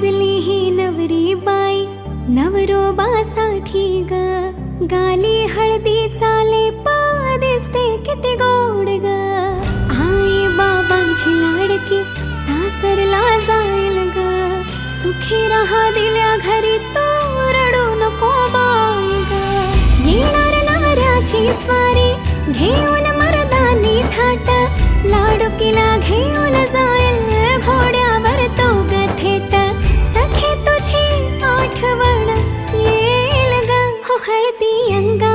साजली ही नवरी बाई नवरोबासाठी ग, गाली हळदी चाले दिसते किती गोड ग. आई बाबांची लाडकी सासरला जाईल ग, सुखी राहा दिल्या घरी तू रडू नको बाई ग. येणार नवऱ्याची स्वारी घेऊन मर्दानी थाट, लाडुकीला घेऊन जाईल घोड्यावर तो ग थेट. सखे तुझी आठवण येईल ग, हो हळदी अंगा